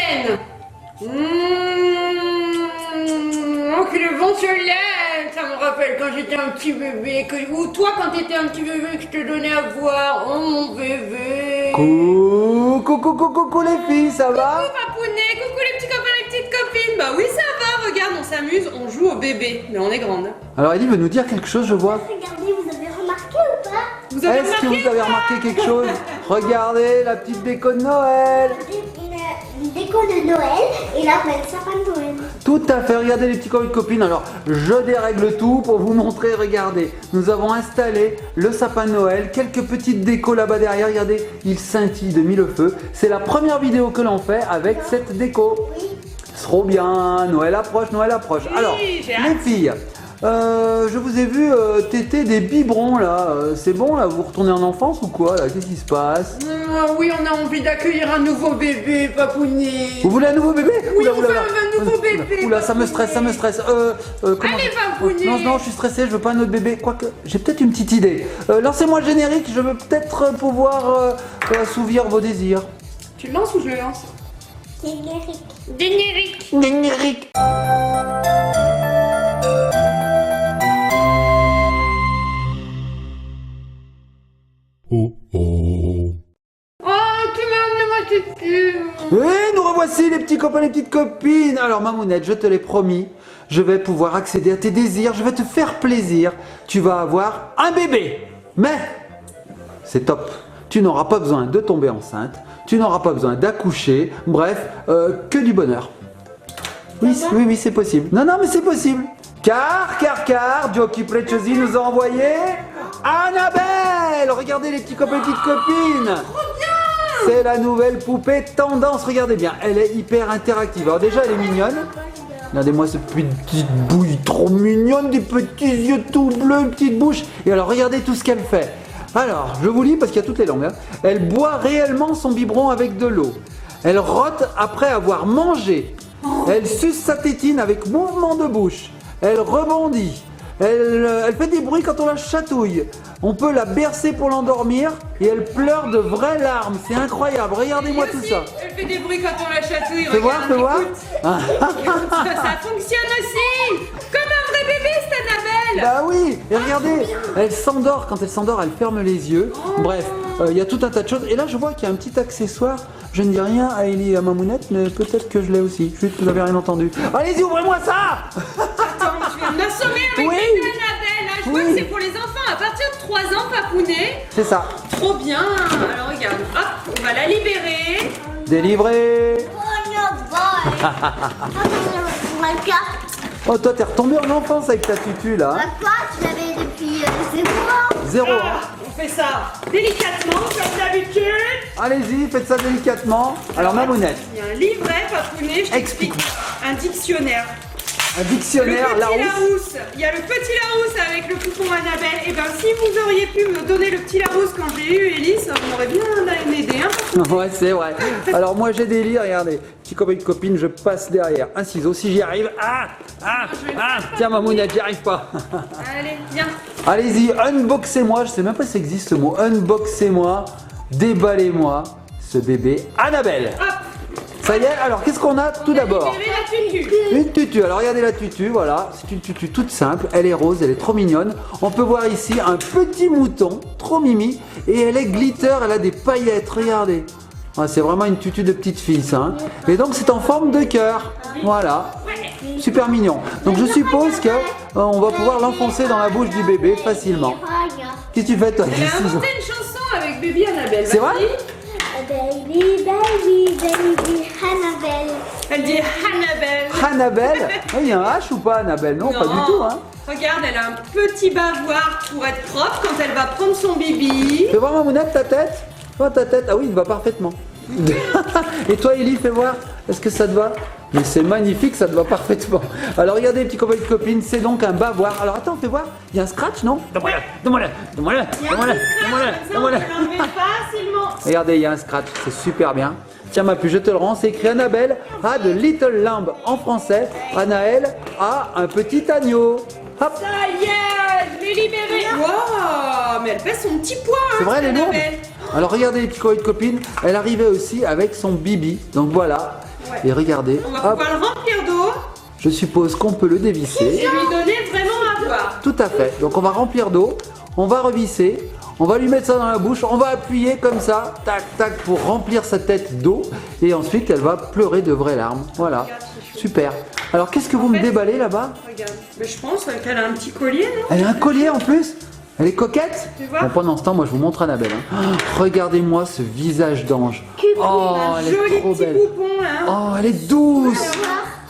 tienne. Oh, que le vent se lève. Ça me rappelle quand j'étais un petit bébé. Ou toi quand t'étais un petit bébé que je te donnais à voir. Oh mon bébé. Coucou les filles, ça va? Coucou papounet, coucou les petits copains, les petites copines. Bah oui ça va, regarde, on s'amuse, on joue au bébé. Mais on est grande. Alors Ellie veut nous dire quelque chose, je vois. Regardez, vous avez remarqué ou pas? Est-ce que vous avez remarqué quelque chose? Regardez la petite déco de Noël. Une déco de Noël et là on a le sapin de Noël. Tout à fait, regardez les petits copains et copines. Alors, je dérègle tout pour vous montrer, regardez. Nous avons installé le sapin de Noël, quelques petites décos là-bas derrière, regardez, il scintille de mille feux. C'est la première vidéo que l'on fait avec cette déco. Oui. Trop bien, Noël approche, Noël approche. Oui, Alors, j'ai hâte. les filles, je vous ai vu téter des biberons là. C'est bon là, vous retournez en enfance ou quoi là? Qu'est-ce qui se passe? Oui, on a envie d'accueillir un nouveau bébé, papounet. Vous voulez un nouveau bébé? Oui, Oula, on oula, veut oula. un nouveau bébé. Oula, ça me stresse, ça me stresse. Comment Allez, papounet. Non, je suis stressé, je veux pas un autre bébé. Quoique, j'ai peut-être une petite idée. Lancez-moi le générique, je veux peut-être pouvoir assouvir vos désirs. Tu le lances ou je le lance? Générique. Générique. Générique. Oh, tu m'as amené ma tutu. Et nous revoici les petits copains, les petites copines. Alors Mamounette, je te l'ai promis, je vais pouvoir accéder à tes désirs, je vais te faire plaisir. Tu vas avoir un bébé. Mais, c'est top, tu n'auras pas besoin de tomber enceinte, tu n'auras pas besoin d'accoucher, bref, que du bonheur. Oui, oui, c'est possible. Non, mais c'est possible. Car, Giochi Preziosi nous a envoyé Annabelle. Regardez les petits copains et petites copines. C'est la nouvelle poupée tendance, regardez bien, elle est hyper interactive. Alors déjà, elle est mignonne. Regardez-moi cette petite bouille trop mignonne, des petits yeux tout bleus, une petite bouche. Et alors, regardez tout ce qu'elle fait. Alors, je vous lis parce qu'il y a toutes les langues. Hein. Elle boit réellement son biberon avec de l'eau. Elle rote après avoir mangé. Elle suce sa tétine avec mouvement de bouche. Elle rebondit. Elle fait des bruits quand on la chatouille. On peut la bercer pour l'endormir et elle pleure de vraies larmes. C'est incroyable. Regardez-moi tout ça. Elle fait des bruits quand on la chatouille. Fais voir, regarde, fais voir. écoute. Ça fonctionne aussi. Comme un vrai bébé, cette Annabelle. Bah oui. Et regardez, elle s'endort. Quand elle s'endort, elle ferme les yeux. Bref, il y a tout un tas de choses. Et là, je vois qu'il y a un petit accessoire. Je ne dis rien à Ellie et à Mamounette, mais peut-être que je l'ai aussi. Juste, vous n'avez rien entendu. Allez-y, ouvrez-moi ça. Attends, tu viens de m'assommer avec Oui. bébé Annabelle. Hein. Je vois Oui. que c'est pour les enfants à partir de 3 ans, papounet. C'est ça. Trop bien. Alors regarde, hop, on va la libérer. Délivré. Oh non, boy. Ma carte. Oh, toi, t'es retombé en enfance avec ta tutu, là. Ma carte, je l'avais depuis 0 ans. 0 ans. On fait ça délicatement, comme d'habitude. Allez-y, faites ça délicatement. Alors, Mamounette, Il y a un livret, papounet, je t'explique. Un dictionnaire. un dictionnaire, Le la petit rousse. Larousse. Il y a le petit Larousse avec le poupon Annabelle. Et ben si vous auriez pu me donner le petit Larousse quand j'ai eu Ellie, ça m'aurait bien aidé. Hein. Ouais, c'est vrai. Alors, moi, j'ai des lits, regardez. Petit copain de copine, je passe derrière. Un ciseau, si j'y arrive. Tiens, Mamounette, j'y arrive pas. Allez, viens. Allez-y, unboxez-moi. Je sais même pas si ça existe ce mot. Unboxez-moi, déballez-moi ce bébé Annabelle. Hop. Ça y est, alors qu'est-ce qu'on a tout d'abord? Libérer la tutu. Une tutu, alors regardez la tutu, voilà, c'est une tutu toute simple, elle est rose, elle est trop mignonne. On peut voir ici un petit mouton, trop mimi, et elle est glitter, elle a des paillettes, regardez. Ah, c'est vraiment une tutu de petite fille ça. Hein. Et donc c'est en forme de cœur, voilà, super mignon. Donc je suppose que on va pouvoir l'enfoncer dans la bouche du bébé facilement. Qu'est-ce que tu fais toi? Elle a inventé une chanson avec Baby Annabelle. C'est vrai? Baby, baby, baby, Annabelle. Elle dit Annabelle. Annabelle? Oui, il y a un H ou pas Annabelle? Non, pas du tout. Hein. Regarde, elle a un petit bavoir pour être propre quand elle va prendre son bibi. Fais voir Mamounette ta tête. Oh ta tête, ah oui, il va parfaitement. Et toi Ellie, fais voir, est-ce que ça te va? Mais c'est magnifique, ça te va parfaitement. Alors regardez les petits copains et copines, c'est donc un bavoir. Alors attends, fais voir, il y a un scratch non? Donne-moi-le. Il y a un petit scratch, comme ça, on peut l'enlever facilement. Regardez, il y a un scratch, c'est super bien. Tiens ma puce, je te le rends, c'est écrit Annabelle a de Little Lamb en français. Anaël a un petit agneau. Hop. Ça y est, je l'ai libérée. Waouh, mais elle pèse son petit poids. C'est vrai, elle est lourde. Annabelle. Alors regardez les petits copains et copines, elle arrivait aussi avec son bibi. Donc voilà, Ouais. Et regardez, On va hop, pouvoir le remplir d'eau je suppose qu'on peut le dévisser. et lui donner vraiment à boire. Tout à fait. Donc on va remplir d'eau, on va revisser, on va lui mettre ça dans la bouche, on va appuyer comme ça, tac tac, pour remplir sa tête d'eau. Et ensuite elle va pleurer de vraies larmes. Voilà, Regarde, c'est chou. super. Alors qu'est-ce que vous me déballez là-bas? Regarde. Mais je pense qu'elle a un petit collier, non? Elle a un collier en plus? Elle est coquette? Tu vois? Bon, pendant ce temps, moi je vous montre Annabelle. Hein. Oh, regardez-moi ce visage d'ange. Oh, Un elle est joli trop petit belle. poupon, là. Oh, elle est douce.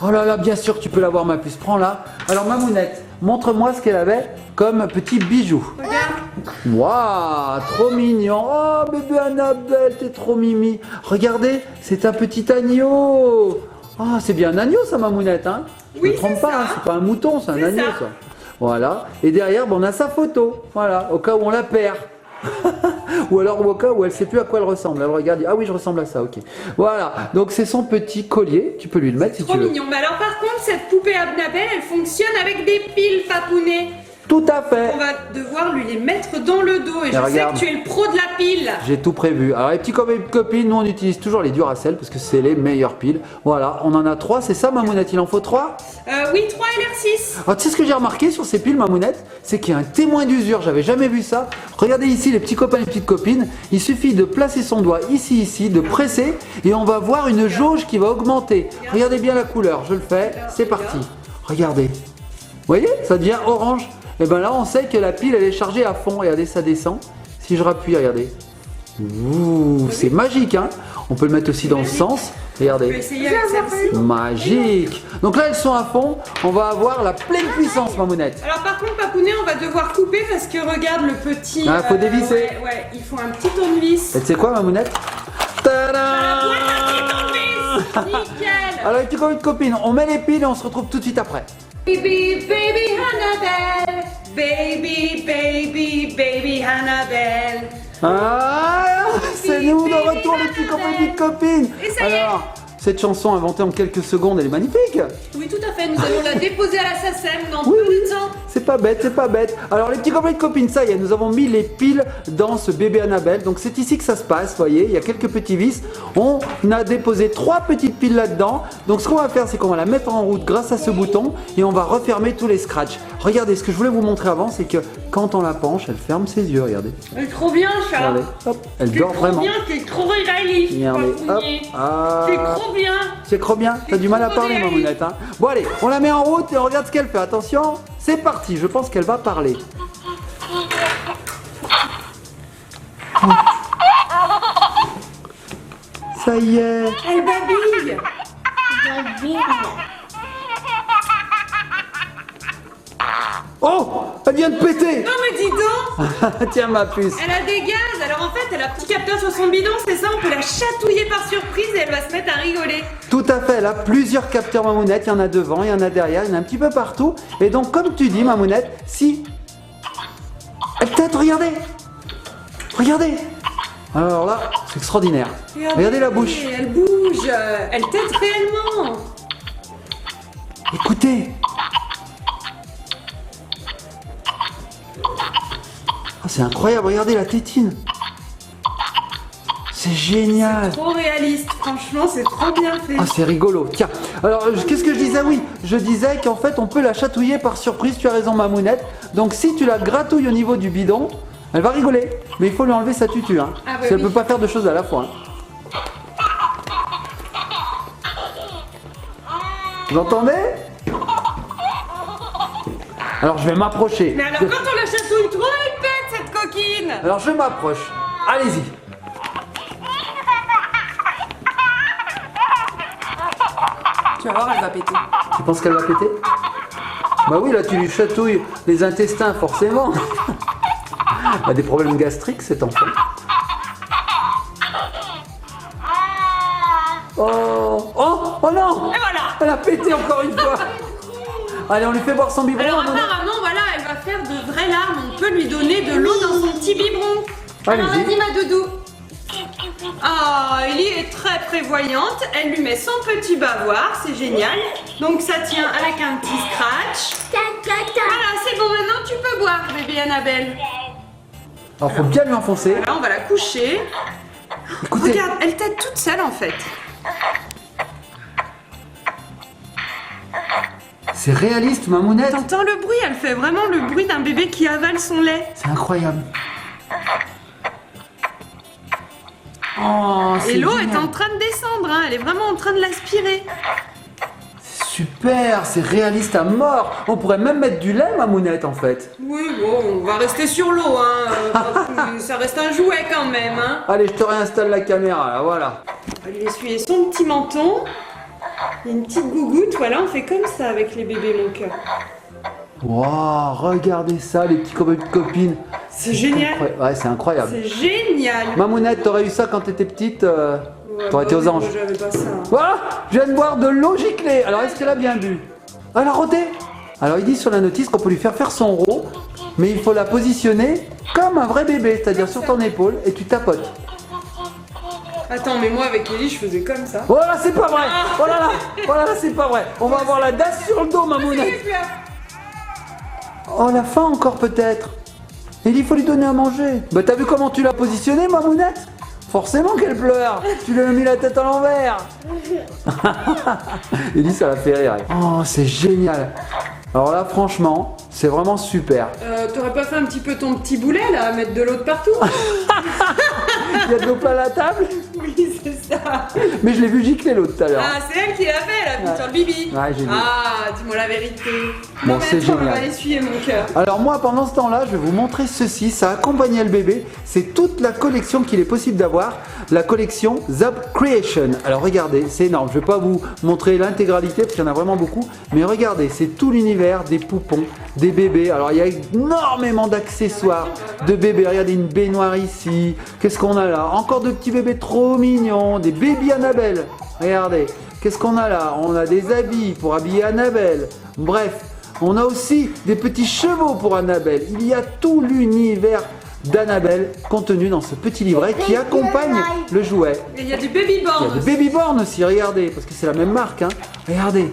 Oh là là, bien sûr, tu peux l'avoir, ma puce. Prends-la. Alors, Mamounette, montre-moi ce qu'elle avait comme petit bijou. Regarde. Waouh, trop mignon. Oh, bébé Annabelle, t'es trop mimi. Regardez, c'est un petit agneau. Ah, c'est bien un agneau, ça, Mamounette. Hein? Je Oui, me trompe c'est pas, ça. hein, c'est pas un mouton, c'est un C'est agneau, ça. ça. Voilà. Et derrière, bon, on a sa photo. Voilà, au cas où on la perd. Ou alors au cas où elle sait plus à quoi elle ressemble. Elle regarde, ah oui, je ressemble à ça, ok. Voilà, donc c'est son petit collier. Tu peux lui le mettre si Trop tu veux. mignon. Mais alors, par contre, cette poupée Annabelle, elle fonctionne avec des piles, papounet. Tout à fait. On va devoir lui les mettre dans le dos. Et je regarde. sais que tu es le pro de la pile. J'ai tout prévu. Alors les petits copains et copines, nous on utilise toujours les Duracell parce que c'est les meilleures piles. Voilà, on en a 3, c'est ça Mamounette, il en faut 3? Oui, 3 LR6. Alors tu sais ce que j'ai remarqué sur ces piles Mamounette? C'est qu'il y a un témoin d'usure, j'avais jamais vu ça. Regardez ici les petits copains et les petites copines, il suffit de placer son doigt ici, de presser et on va voir une jauge qui va augmenter. Regardez bien la couleur, je le fais, c'est parti. Regardez. Vous voyez, ça devient orange. Et bien là on sait que la pile elle est chargée à fond, regardez ça descend. Si je rappuie, regardez. Ouh, c'est magique hein. On peut le mettre aussi dans le sens. On peut Regardez. essayer avec celle-ci. Magique. Donc là elles sont à fond. On va avoir la pleine puissance Mamounette. Alors par contre, papounet, on va devoir couper parce que regarde le petit... Ah, faut dévisser. Ouais, il faut un petit tournevis. Et tu sais quoi Mamounette? Tadam! Nickel. Alors les petits copains et copines, on met les piles et on se retrouve tout de suite après. Baby, baby Annabelle. Baby, baby, baby Annabelle. Ah, c'est nous de retour les petits copains et petites copines. Et ça y est. Alors, cette chanson inventée en quelques secondes, elle est magnifique. Oui, tout à fait. Nous allons la déposer à la SACEM dans Oui, peu oui. de temps. C'est pas bête, c'est pas bête. Alors les petits copains et copines, ça y est, nous avons mis les piles dans ce bébé Annabelle. Donc c'est ici que ça se passe, vous voyez, il y a quelques petits vis. On a déposé 3 petites piles là-dedans. Donc ce qu'on va faire, c'est qu'on va la mettre en route grâce à ce bouton et on va refermer tous les scratchs. Regardez, ce que je voulais vous montrer avant, c'est que quand on la penche, elle ferme ses yeux, regardez. Elle est trop bien, Charles. Regardez, hop, elle C'est dort trop vraiment. bien, c'est trop réaliste. Regardez, hop, papounet. ah. C'est trop bien. C'est trop bien, t'as du mal à parler Mamounette hein. Bon allez, on la met en route et on regarde ce qu'elle fait. Attention, c'est parti, je pense qu'elle va parler. Ça y est. Elle babille. Oh, elle vient de péter. Non mais dis donc. Tiens ma puce. Elle a des gaz. Alors en fait, elle a un petit capteur sur son bidon, c'est ça. On peut la chatouiller par surprise et elle va se mettre à rigoler. Tout à fait, elle a plusieurs capteurs Mamounette, il y en a devant, il y en a derrière, il y en a un petit peu partout. Et donc comme tu dis Mamounette, si... Peut-être, regardez. Regardez. Alors là, c'est extraordinaire. Regardez la bouche. Elle bouge. Elle tète réellement. Écoutez. Ah, c'est incroyable, regardez la tétine. C'est génial. Trop réaliste. Franchement, c'est trop bien fait. Ah, c'est rigolo. Tiens, alors qu'est-ce que je disais? Oui, je disais qu'en fait on peut la chatouiller par surprise, tu as raison Mamounette. Donc si tu la gratouilles au niveau du bidon, elle va rigoler. Mais il faut lui enlever sa tutu, hein. Ah, Parce qu'elle oui. peut pas faire deux choses à la fois. Hein. Vous entendez? Alors je vais m'approcher. Mais alors quand on la chatouille trop, elle pète cette coquine. Alors je m'approche. Allez-y. Tu vas voir, elle va péter. Tu penses qu'elle va péter? Bah oui, là tu lui chatouilles les intestins forcément. Elle a des problèmes gastriques cet enfant. Oh, oh, oh non! Et voilà. Elle a pété encore une fois. Allez, on lui fait boire son biberon. Alors Mamounette. apparemment, voilà, elle va faire de vraies larmes. On peut lui donner de l'eau dans son petit biberon. Alors Allez-y. vas-y ma doudou. Ah, Ellie est très prévoyante. Elle lui met son petit bavoir, c'est génial. Donc ça tient avec un petit scratch. Tac, tac, tac. Voilà, c'est bon, maintenant tu peux boire, bébé Annabelle. Alors faut bien lui enfoncer. Là, on va la coucher. Écoutez. Regarde, elle tète toute seule en fait. C'est réaliste, Mamounette. T'entends le bruit? Elle fait vraiment le bruit d'un bébé qui avale son lait. C'est incroyable. Oh, Et l'eau est génial. en train de descendre, hein. Elle est vraiment en train de l'aspirer. Super, c'est réaliste à mort. On pourrait même mettre du lait, Mamounette, en fait. Oui, bon, on va rester sur l'eau, hein. Parce que ça reste un jouet quand même, hein. Allez, je te réinstalle la caméra, là, voilà. On va lui essuyer son petit menton. Il y a une petite gougoute, voilà, on fait comme ça avec les bébés, mon cœur. Waouh, regardez ça, les petits copines. C'est génial. Ouais, c'est incroyable. C'est génial. Mamounette, t'aurais eu ça quand t'étais petite, t'aurais été aux anges. Moi, j'avais pas ça. Voilà, je viens de boire de l'eau giclée. Alors, est-ce qu'elle a bien bu? Elle a roté. Alors, il dit sur la notice qu'on peut lui faire son rot, mais il faut la positionner comme un vrai bébé, c'est-à-dire sur ton épaule, et tu tapotes. Attends, mais moi avec Ellie, je faisais comme ça. Voilà, c'est pas vrai. Oh là là, c'est pas vrai. On va avoir la dasse sur le dos, Mamounette. Oh, la faim encore peut-être. Il faut lui donner à manger. Bah, t'as vu comment tu l'as positionné, Mamounette? Forcément qu'elle pleure. Tu lui as mis la tête à l'envers. Ellie, ça la fait rire. Oh, c'est génial. Alors là, franchement, c'est vraiment super. T'aurais pas fait un petit peu ton petit boulet là, mettre de l'eau de partout? Il y a de l'eau plein la table. Oui, c'est ça. Mais je l'ai vu gicler l'eau tout à l'heure. Ah, c'est elle qui l'a fait, elle a mis sur le bibi. Ouais, j'ai vu. Ah, dis-moi la vérité. Bon, Non, mais c'est attends, on génial. va l'essuyer, mon cœur. Alors moi, pendant ce temps-là, je vais vous montrer ceci. Ça accompagnait le bébé. C'est toute la collection qu'il est possible d'avoir. La collection Zap Creation. Alors regardez, c'est énorme. Je ne vais pas vous montrer l'intégralité parce qu'il y en a vraiment beaucoup. Mais regardez, c'est tout l'univers des poupons, des bébés. Alors il y a énormément d'accessoires de bébés. Regardez une baignoire ici. Qu'est-ce qu'on a là? Encore de petits bébés trop mignons. Des bébés Annabelle. Regardez. Qu'est-ce qu'on a là? On a des habits pour habiller Annabelle. Bref. On a aussi des petits chevaux pour Annabelle. Il y a tout l'univers d'Annabelle contenu dans ce petit livret qui accompagne le jouet. Et il y a du baby Il y a born. des baby-born aussi, regardez, parce que c'est la même marque. Hein. Regardez.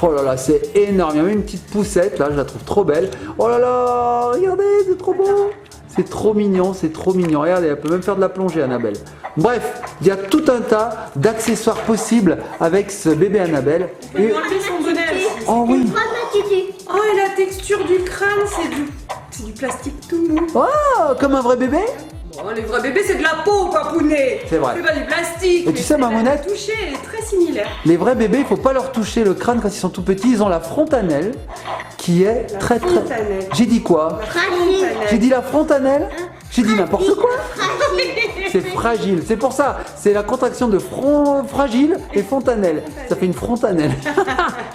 Oh là là, c'est énorme. Il y a même une petite poussette, là, je la trouve trop belle. Oh là là, regardez, c'est trop beau. C'est trop mignon, c'est trop mignon. Regardez, elle peut même faire de la plongée, Annabelle. Bref, il y a tout un tas d'accessoires possibles avec ce bébé Annabelle. On peut lui enlever son bonnet aussi. Oh oui. Prends ma tutu. Oh, et la texture du crâne, c'est du plastique tout mou. Oh, comme un vrai bébé. Bon, les vrais bébés, c'est de la peau, papounet. C'est vrai. C'est pas du plastique. Et tu sais, Mamounette, toucher, elle est très similaire. les vrais bébés, il faut pas leur toucher le crâne quand ils sont tout petits. Ils ont la frontanelle qui est La très très... frontanelle. J'ai dit quoi? Fragile. J'ai dit la frontanelle? J'ai dit n'importe quoi. Fragile. C'est fragile. C'est pour ça. C'est la contraction de fragile et fontanelle. Ça fait une frontanelle.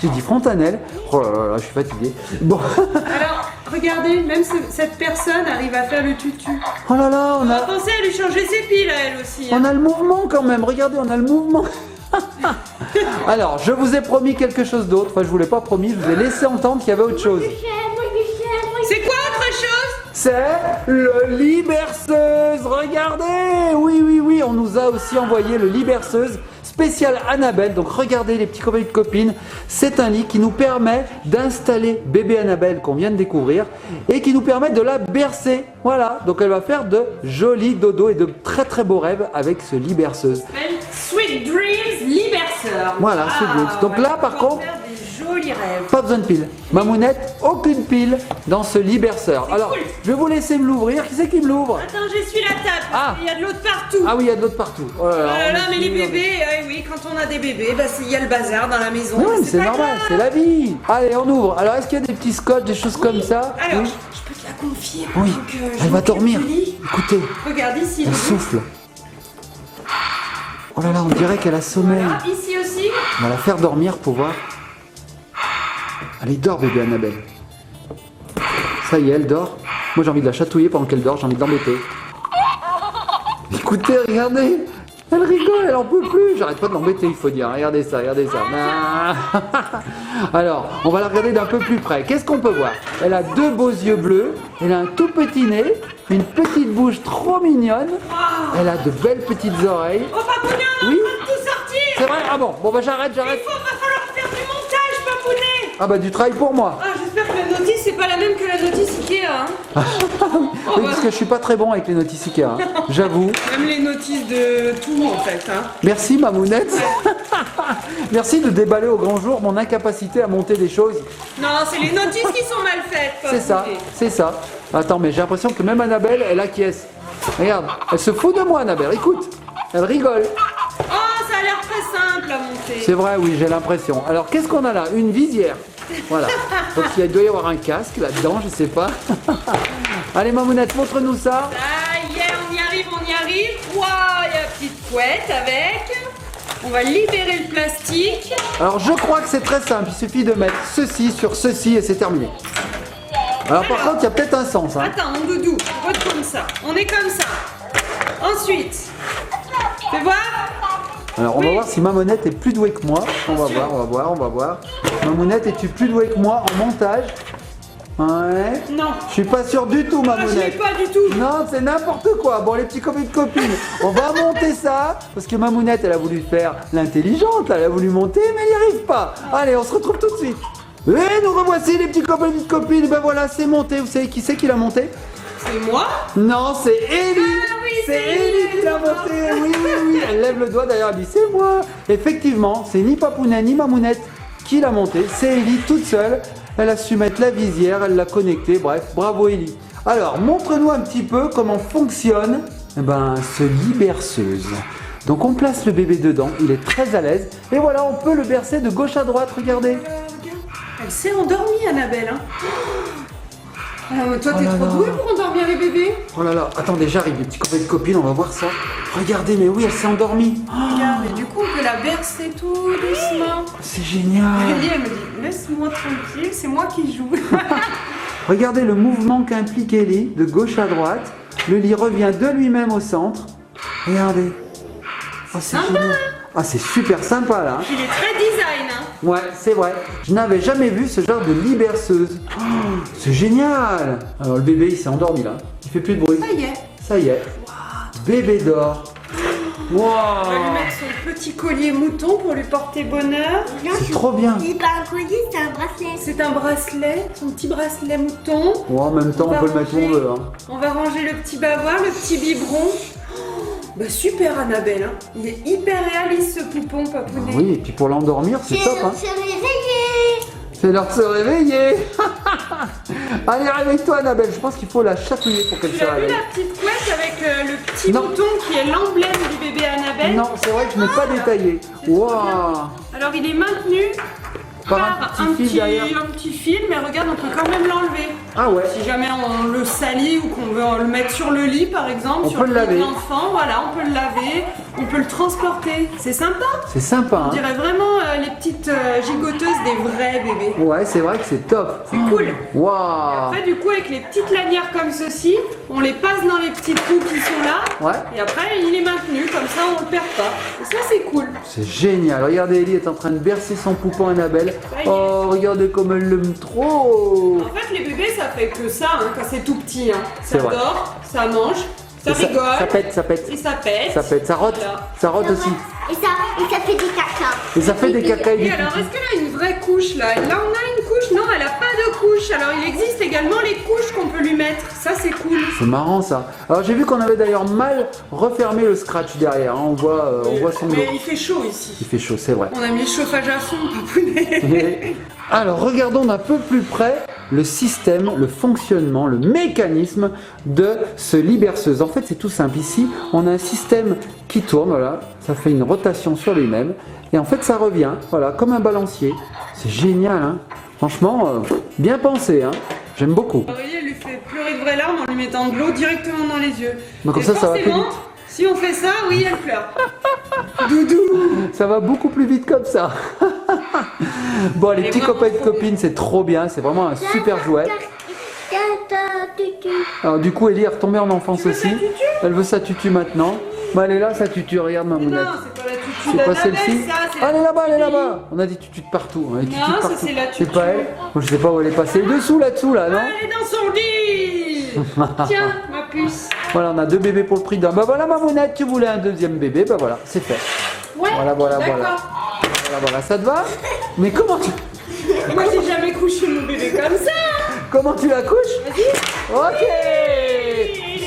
J'ai dit frontanelle. Oh là là, là, je suis fatigué. Bon. Alors, regardez, même cette personne arrive à faire le tutu. Oh là là, On va penser à lui changer ses piles à elle aussi. on Hein. a le mouvement quand même. Regardez, on a le mouvement. Alors, je vous ai promis quelque chose d'autre. Enfin, je vous l'ai pas promis. Je vous ai laissé entendre qu'il y avait autre chose. C'est quoi autre chose? C'est le lit berceuse. Regardez. Oui, oui, oui. On nous a aussi envoyé le lit berceuse spécial Annabelle. Donc regardez les petits copains et copines. C'est un lit qui nous permet d'installer bébé Annabelle qu'on vient de découvrir et qui nous permet de la bercer. Voilà. Donc elle va faire de jolis dodos et de très très beaux rêves avec ce lit berceuse. Sweet Dreams Liberceur. Voilà, Sweet Dreams. Donc là, par contre, faire des jolis rêves. pas besoin de pile. Mamounette, aucune pile dans ce lit berceur. Alors, cool. je vais vous laisser me l'ouvrir. Qui c'est qui me l'ouvre? Attends, j'essuie la table. Ah. Il y a de l'eau de partout. Ah oui, il y a de l'autre partout. Oh là là, Oh là là, on est mais les fini. bébés, oui, quand on a des bébés, bah, il y a le bazar dans la maison. Oui, mais c'est pas normal, grave. c'est la vie. Allez, on ouvre. Alors, est-ce qu'il y a des petits scotch, des choses comme ça? Alors, Oui. je peux te la confier. Oui. pendant que je Elle va m'occupe dormir. du lit. Écoutez, Regarde ici. elle Loulou. souffle. Oh là là, on dirait qu'elle a sommeil. Voilà, ici aussi. On va la faire dormir pour voir. Allez, dors, bébé Annabelle. Ça y est, elle dort. Moi, j'ai envie de la chatouiller pendant qu'elle dort. J'ai envie de l'embêter. Écoutez, regardez. Elle rigole, elle en peut plus. J'arrête pas de l'embêter, il faut dire. Regardez ça, regardez ça. Ah. Alors, on va la regarder d'un peu plus près. Qu'est-ce qu'on peut voir? Elle a deux beaux yeux bleus. Elle a un tout petit nez. Une petite bouche trop mignonne. Elle a de belles petites oreilles. Oh, Papounet, on est Oui. en train de tout sortir. C'est vrai? Ah bon, bah j'arrête. Il va falloir faire du montage, Papounet. Ah bah du travail pour moi. Ah, j'espère que la notice, c'est pas la même que la notice Ikea. Hein. Oui, parce que je suis pas très bon avec les notices Ikea, hein, j'avoue. Même les notices de tout en fait. Hein. Merci Mamounette. Merci de déballer au grand jour mon incapacité à monter des choses. Non, c'est les notices qui sont mal faites. C'est ça, c'est ça. Attends, mais j'ai l'impression que même Annabelle, elle acquiesce. Regarde, elle se fout de moi Annabelle, écoute. Elle rigole. Oh, ça a l'air très simple à monter. C'est vrai, oui, j'ai l'impression. Alors, qu'est-ce qu'on a là? Une visière. Voilà. Donc, il doit y avoir un casque là-dedans, je sais pas. Allez, Mamounette, montre-nous ça. Ça y est, on y arrive, on y arrive. Waouh, il y a la petite couette avec. On va libérer le plastique. Alors, je crois que c'est très simple. Il suffit de mettre ceci sur ceci et c'est terminé. Alors, par contre, il y a peut-être un sens. Hein. Attends, mon doudou, on vote comme ça. On est comme ça. Ensuite, fais voir. Alors, on va Oui. voir si Mamounette est plus douée que moi. On va voir, on va voir, on va voir. Mamounette, es-tu plus douée que moi en montage? Ouais. Non. Je suis pas sûr du tout, Ah, je l'ai Mamounette. pas du tout. Non, c'est n'importe quoi. Bon, les petits copains de copines, on va monter ça. Parce que Mamounette, elle a voulu faire l'intelligente. Elle a voulu monter, mais elle n'y arrive pas. Allez, on se retrouve tout de suite. Et nous revoici, les petits copains de copines. Ben voilà, c'est monté. Vous savez qui c'est qui l'a monté? C'est moi. Non, c'est Ellie. Ah oui, c'est Ellie qui l'a monté. Oui, oui, oui. Elle lève le doigt d'ailleurs. Elle dit c'est moi. Effectivement, c'est ni Papounet ni Mamounette qui l'a monté. C'est Ellie toute seule. Elle a su mettre la visière, elle l'a connectée. Bref, bravo Ellie. Alors, montre-nous un petit peu comment fonctionne ce lit berceuse. Donc, on place le bébé dedans. Il est très à l'aise. Et voilà, on peut le bercer de gauche à droite. Regardez. Elle s'est endormie, Annabelle. Hein. Toi, Oh t'es là trop là. douée pour endormir les bébés. Oh là là, attendez, j'arrive, les petits copains de copines, on va voir ça. Regardez, mais oui, elle s'est endormie. Regarde, et du coup, on peut la bercer tout doucement. C'est génial. Ellie, elle me dit, laisse-moi tranquille, c'est moi qui joue. Regardez le mouvement qu'implique Ellie, de gauche à droite. Le lit revient de lui-même au centre. Regardez. Oh, c'est génial. Ah, c'est super sympa là. Il est très design. Hein. Ouais, c'est vrai. Je n'avais jamais vu ce genre de lit berceuse. Oh, c'est génial. Alors le bébé, il s'est endormi là. Il fait plus de bruit. Ça y est. Ça y est. Bébé dort. On va lui Wow. mettre son petit collier mouton pour lui porter bonheur. C'est trop bien. C'est pas un collier, c'est un bracelet. C'est un bracelet, son petit bracelet mouton. Oh, en même temps, on peut le mettre où on veut. Hein. On va ranger le petit bavoir, le petit biberon. Bah super Annabelle, hein. Il est hyper réaliste ce poupon papounet. Oui, et puis pour l'endormir, c'est top. Hein. Se réveiller. C'est l'heure de se réveiller. Allez, réveille-toi, Annabelle. Je pense qu'il faut la chatouiller pour qu'elle Tu se as vu réveille. la petite couette avec le petit Non. bouton qui est l'emblème du bébé Annabelle? Non, c'est vrai que je n'ai pas détaillé. Waouh. Alors il est maintenu Par par un petit fil derrière. un petit fil, mais regarde, on peut quand même l'enlever. Ah ouais. Si jamais on le salit ou qu'on veut le mettre sur le lit par exemple, On sur peut le le lit de laver. l'enfant, voilà, on peut le laver, on peut le transporter. C'est sympa. C'est sympa. On Hein. dirait vraiment les petites gigoteuses des vrais bébés. Ouais, c'est vrai que c'est top. C'est cool. Waouh. Après, du coup, avec les petites lanières comme ceci, on les passe dans les petits trous qui sont là. Ouais. Et après, il est maintenu, comme ça, on le perd pas. Et ça, c'est cool. C'est génial. Regardez, Ellie est en train de bercer son poupon Annabelle. Ça y est. Oh, regardez comme elle l'aime trop. En fait, les bébés, ça fait que ça, hein, quand c'est tout petit. Hein. C'est Ça vrai. dort, ça mange, ça Et rigole, ça pète, ça pète. et ça pète. Ça pète, ça rote. Voilà. Ça rote aussi. Et ça fait des caca. Et ça fait des caca et Et des alors, pipis. est-ce qu'elle a une vraie couche là? Là, on a une couche. Non, elle a pas de couche. Alors, il existe également les couches qu'on peut lui mettre. Ça, c'est cool. C'est marrant ça. Alors j'ai vu qu'on avait d'ailleurs mal refermé le scratch derrière. Hein. On voit son dos. Mais il fait chaud ici. Il fait chaud, c'est vrai. On a mis le chauffage à fond, papounet. Alors regardons d'un peu plus près le système, le fonctionnement, le mécanisme de ce lit berceuse. En fait c'est tout simple. Ici on a un système qui tourne, voilà, ça fait une rotation sur lui-même et en fait ça revient, voilà, comme un balancier. C'est génial, hein. Franchement, bien pensé, hein. J'aime beaucoup. Aurélie, elle lui fait pleurer de vraies larmes en lui mettant de l'eau directement dans les yeux. Mais comme Et ça va plus forcément, vite. si on fait ça, oui, elle pleure. Doudou. Ça va beaucoup plus vite comme ça. Bon, les Elle est petits vraiment copains de trop copines, c'est trop bien. C'est vraiment un super jouet. Alors du coup, Ellie est retombée en enfance Tu veux aussi. sa tutu? Elle veut sa tutu maintenant. Bah, elle est là, sa tutu. Regarde, Non, Mamounette. c'est pas la tutu C'est pas d'Annabelle, celle-ci. ça, c'est Ah, elle est là-bas, elle est tutu. là-bas. On a des tutus de partout. On a des tutus Non, de ça, partout. c'est la tutu. C'est pas elle. Moi, je sais pas où elle est passée. Dessous, là-dessous, là, non? Ah, elle est dans son lit. Tiens, ma puce. Voilà, on a 2 bébés pour le prix d'un. Bah voilà, Mamounette, tu voulais un deuxième bébé. Bah voilà, c'est fait. Ouais, Voilà, voilà, d'accord. voilà. Voilà, voilà, ça te va? Mais comment tu... Moi, j'ai jamais couché mon bébé comme ça. Comment tu la couches? Ok.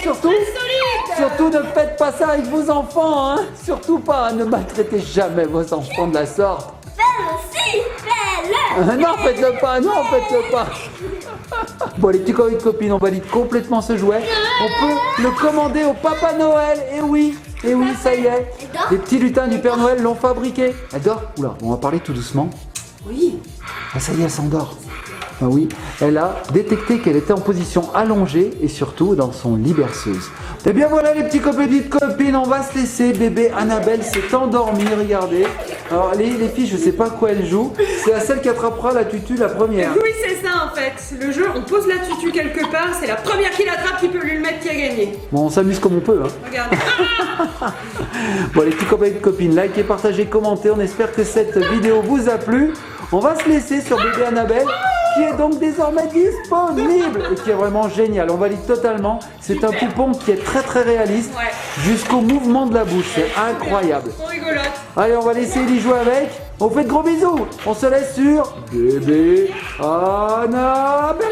Surtout ne faites pas ça avec vos enfants, hein. Surtout pas, hein. Ne maltraitez jamais vos enfants de la sorte. Fais-le, fais-le. Non, faites-le pas, non, faites-le pas. Bon, les petits copains et copines, on valide complètement ce jouet. On peut le commander au Papa Noël. Et oui, ça y est. Les petits lutins du Père Noël l'ont fabriqué. Elle dort? Oula, on va parler tout doucement. Oui. Ah, ça y est, elle s'endort. Ah oui, elle a détecté qu'elle était en position allongée et surtout dans son lit berceuse. Et bien voilà les petits copains et petites copines, on va se laisser. Bébé Annabelle s'est endormie, regardez. Alors les filles, je sais pas quoi elles jouent. C'est à celle qui attrapera la tutu la première. Oui, c'est ça en fait. Le jeu, on pose la tutu quelque part, c'est la première qui l'attrape qui peut lui le mettre qui a gagné. Bon, on s'amuse comme on peut, hein. Regarde. Bon, les petits copains et copines, likez, partagez, commentez. On espère que cette vidéo vous a plu. On va se laisser sur Bébé Annabelle, qui est donc désormais disponible et qui est vraiment génial. On valide totalement. C'est un poupon qui est très très réaliste, Ouais. jusqu'au mouvement de la bouche. C'est incroyable. On rigolote. Allez, on va laisser Ellie jouer avec. On fait de gros bisous. On se laisse sur Bébé Annabelle.